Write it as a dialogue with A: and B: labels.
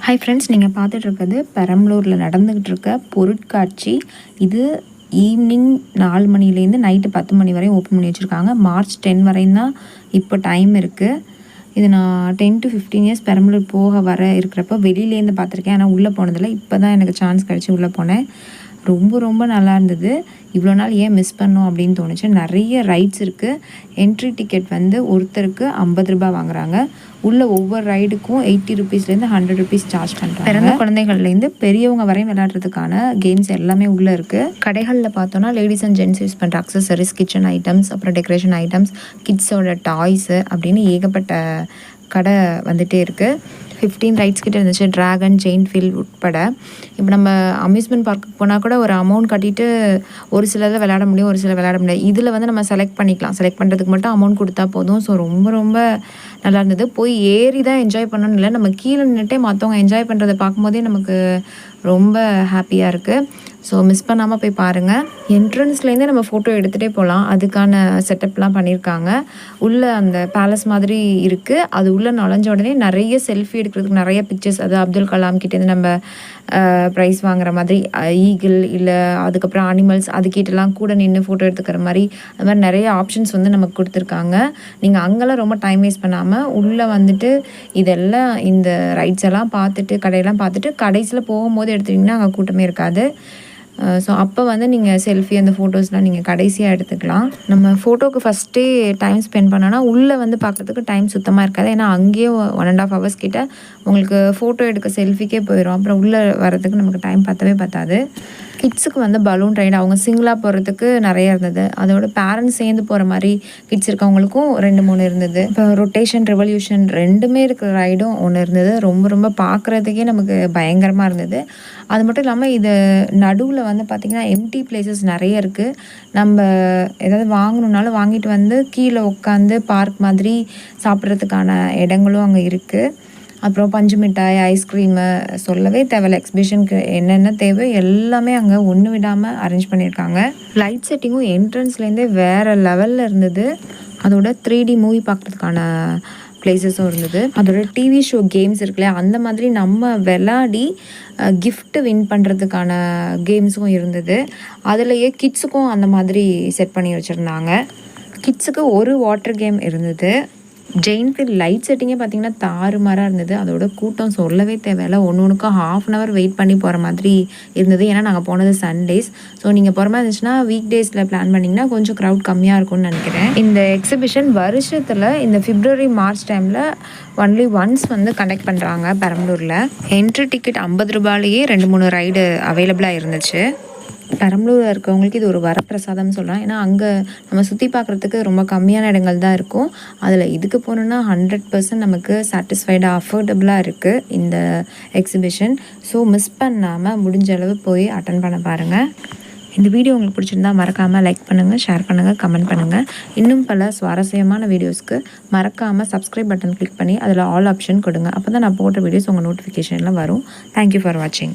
A: Hi friends, நீங்கள் பார்த்துட்டு இருக்கிறது பெரம்பலூரில் நடந்துக்கிட்டு இருக்க பொருட்காட்சி. இது ஈவினிங் 4 மணிலேருந்து நைட்டு 10 மணி வரையும் ஓப்பன் பண்ணி வச்சுருக்காங்க. மார்ச் 10 வரையும் தான் இப்போ டைம் இருக்குது. இது நான் 10 to 15 இயர்ஸ் பெரம்பலூர் போக வர இருக்கிறப்ப வெளியிலேருந்து பார்த்துருக்கேன். ஆனால் உள்ளே போனதில்லை. இப்போ தான் எனக்கு சான்ஸ் கிடச்சி உள்ளே போனேன். ரொம்ப ரொம்ப நல்லா இருந்தது. இவ்வளோ நாள் ஏன் மிஸ் பண்ணோம் அப்படின்னு தோணுச்சு. நிறைய ரைட்ஸ் இருக்குது. என்ட்ரி டிக்கெட் வந்து ஒருத்தருக்கு 50 ரூபாய் வாங்குறாங்க. உள்ள ஒவ்வொரு ரைடுக்கும் 80 ருபீஸ்லேருந்து 100 ருபீஸ் சார்ஜ் பண்ணுறாங்க. பிறந்த குழந்தைகள்லேருந்து பெரியவங்க வரையும் விளையாடுறதுக்கான கேம்ஸ் எல்லாமே உள்ளே இருக்குது. கடைகளில் பார்த்தோன்னா லேடிஸ் அண்ட் ஜென்ட்ஸ் யூஸ் பண்ணுற அக்சசரிஸ், கிச்சன் ஐட்டம்ஸ், அப்புறம் டெக்கரேஷன் ஐட்டம்ஸ், கிட்ஸோட டாய்ஸு அப்படின்னு ஏகப்பட்ட கடை வந்துகிட்டே இருக்குது. 15 ரைட்ஸ் கிட்ட இருந்துச்சு, ட்ராகன், செயின் ஃபீல் உட்பட. இப்போ நம்ம அம்யூஸ்மெண்ட் பார்க்குக்கு போனால் கூட ஒரு அமௌண்ட் கட்டிட்டு ஒரு சிலதில் விளையாட முடியும், ஒரு சில விளையாட முடியாது. இதில் வந்து நம்ம செலக்ட் பண்ணிக்கலாம். செலக்ட் பண்ணுறதுக்கு மட்டும் அமௌண்ட் கொடுத்தா போதும். ஸோ ரொம்ப ரொம்ப நல்லா இருந்தது. போய் ஏறி தான் என்ஜாய் பண்ணணும்னு இல்லை, நம்ம கீழே நின்றுட்டே மற்றவங்க என்ஜாய் பண்ணுறதை பார்க்கும்போதே நமக்கு ரொம்ப ஹாப்பியாக இருக்குது. ஸோ மிஸ் பண்ணாமல் போய் பாருங்கள். என்ட்ரன்ஸ்லேருந்தே நம்ம ஃபோட்டோ எடுத்துகிட்டே போகலாம். அதுக்கான செட்டப்லாம் பண்ணியிருக்காங்க. உள்ளே அந்த பேலஸ் மாதிரி இருக்குது. அது உள்ளே நுழைஞ்ச உடனே நிறைய செல்ஃபி எடுக்கிறதுக்கு நிறைய பிக்சர்ஸ், அது அப்துல் கலாம் கிட்டேருந்து நம்ம ப்ரைஸ் வாங்குற மாதிரி ஈகிள் இல்லை அதுக்கப்புறம் அனிமல்ஸ் அதுக்கிட்டலாம் கூட நின்று ஃபோட்டோ எடுத்துக்கிற மாதிரி அது மாதிரி நிறைய ஆப்ஷன்ஸ் வந்து நமக்கு கொடுத்துருக்காங்க. நீங்கள் அங்கெல்லாம் ரொம்ப டைம் வேஸ்ட் பண்ணாமல் உள்ளே வந்துட்டு இதெல்லாம் இந்த ரைட்ஸ் எல்லாம் பார்த்துட்டு கடையெல்லாம் பார்த்துட்டு கடைசியில் போகும்போது எடுத்துட்டிங்கன்னா அங்கே கூட்டமே இருக்காது. ஸோ அப்போ வந்து நீங்கள் செல்ஃபி அந்த ஃபோட்டோஸ்லாம் நீங்கள் கடைசியாக எடுத்துக்கலாம். நம்ம ஃபோட்டோக்கு ஃபஸ்ட்டே டைம் ஸ்பெண்ட் பண்ணோன்னா உள்ளே வந்து பார்க்குறதுக்கு டைம் சுத்தமாக இருக்காது. ஏன்னா அங்கேயே 1.5 hours கிட்ட உங்களுக்கு ஃபோட்டோ எடுக்க செல்ஃபிக்கே போயிடும். அப்புறம் உள்ளே வரதுக்கு நமக்கு டைம் பத்தாது. கிட்ஸுக்கு வந்து பலூன் ரைடு அவங்க சிங்கிளாக போகிறதுக்கு நிறைய இருந்தது. அதோட பேரண்ட்ஸ் சேர்ந்து போகிற மாதிரி கிட்ஸ் இருக்கவங்களுக்கும் 2-3 இருந்தது. இப்போ ரொட்டேஷன், ரெவல்யூஷன் ரெண்டுமே இருக்கிற ரைடும் ஒன்று இருந்தது. ரொம்ப ரொம்ப பார்க்குறதுக்கே நமக்கு பயங்கரமாக இருந்தது. அது மட்டும் இல்லாமல் இது நடுவில் வந்து பார்த்திங்கன்னா எம்டி பிளேசஸ் நிறைய இருக்குது. நம்ம ஏதாவது வாங்கணுன்னாலும் வாங்கிட்டு வந்து கீழே உட்காந்து பார்க் மாதிரி சாப்பிட்றதுக்கான இடங்களும் அங்கே இருக்குது. அப்புறம் பஞ்சு மிட்டாய், ஐஸ்கிரீமு சொல்லவே தேவையில்ல. எக்ஸிபிஷனுக்கு என்னென்ன தேவை எல்லாமே அங்கே ஒன்று விடாமல் அரேஞ்ச் பண்ணியிருக்காங்க. லைட் செட்டிங்கும் என்ட்ரன்ஸ்லேருந்தே வேறு லெவலில் இருந்தது. அதோட 3D மூவி பார்க்குறதுக்கான பிளேசஸும் இருந்தது. அதோட டிவி ஷோ கேம்ஸ் இருக்குல்லையா, அந்த மாதிரி நம்ம விளாடி கிஃப்ட்டு வின் பண்ணுறதுக்கான கேம்ஸும் இருந்தது. அதுலேயே கிட்ஸுக்கும் அந்த மாதிரி செட் பண்ணி வச்சுருந்தாங்க. கிட்ஸுக்கு ஒரு வாட்டர் கேம் இருந்தது. ஜெயின் ஃபீல் லைட் செட்டிங்கே பார்த்திங்கன்னா தாறுமாறாக இருந்தது. அதோட கூட்டம் சொல்லவே தேவையில்லை. ஒன்றுக்கும் 1/2 hour வெயிட் பண்ணி போகிற மாதிரி இருந்தது. ஏன்னா நாங்கள் போனது சண்டேஸ். ஸோ நீங்கள் போகிற மாதிரி இருந்துச்சுன்னா வீக் டேஸில் பிளான் பண்ணிங்கன்னா கொஞ்சம் க்ரௌட் கம்மியாக இருக்கும்னு நினைக்கிறேன். இந்த எக்ஸிபிஷன் வருஷத்தில் இந்த February March டைமில் ஒன்லி ஒன்ஸ் வந்து கண்டக்ட் பண்ணுறாங்க பெரம்பலூரில். என்ட்ரி டிக்கெட் 50 ரூபாயிலேயே 2-3 ரைடு அவைலபிளாக இருந்துச்சு. பெரம்பலூரில் இருக்கவங்களுக்கு இது ஒரு வரப்பிரசாதம்னு சொல்லலாம். ஏன்னா அங்கே நம்ம சுற்றி பார்க்குறதுக்கு ரொம்ப கம்மியான இடங்கள் தான் இருக்கும். அதில் இதுக்கு போனோன்னா 100% நமக்கு சாட்டிஸ்ஃபைடாக அஃபோர்டபுளாக இருக்குது இந்த எக்ஸிபிஷன். ஸோ மிஸ் பண்ணாமல் முடிஞ்ச அளவு போய் அட்டன் பண்ண பாருங்கள். இந்த வீடியோ உங்களுக்கு பிடிச்சிருந்தா மறக்காமல் லைக் பண்ணுங்கள், ஷேர் பண்ணுங்கள், கமெண்ட் பண்ணுங்கள். இன்னும் பல சுவாரஸ்யமான வீடியோஸ்க்கு மறக்காமல் சப்ஸ்கிரைப் பட்டன் கிளிக் பண்ணி அதில் ஆல் ஆப்ஷன் கொடுங்க. அப்போ தான் நான் போட்ட வீடியோஸ் உங்கள் நோட்டிஃபிகேஷனில் வரும். தேங்க்யூ ஃபார் வாட்சிங்.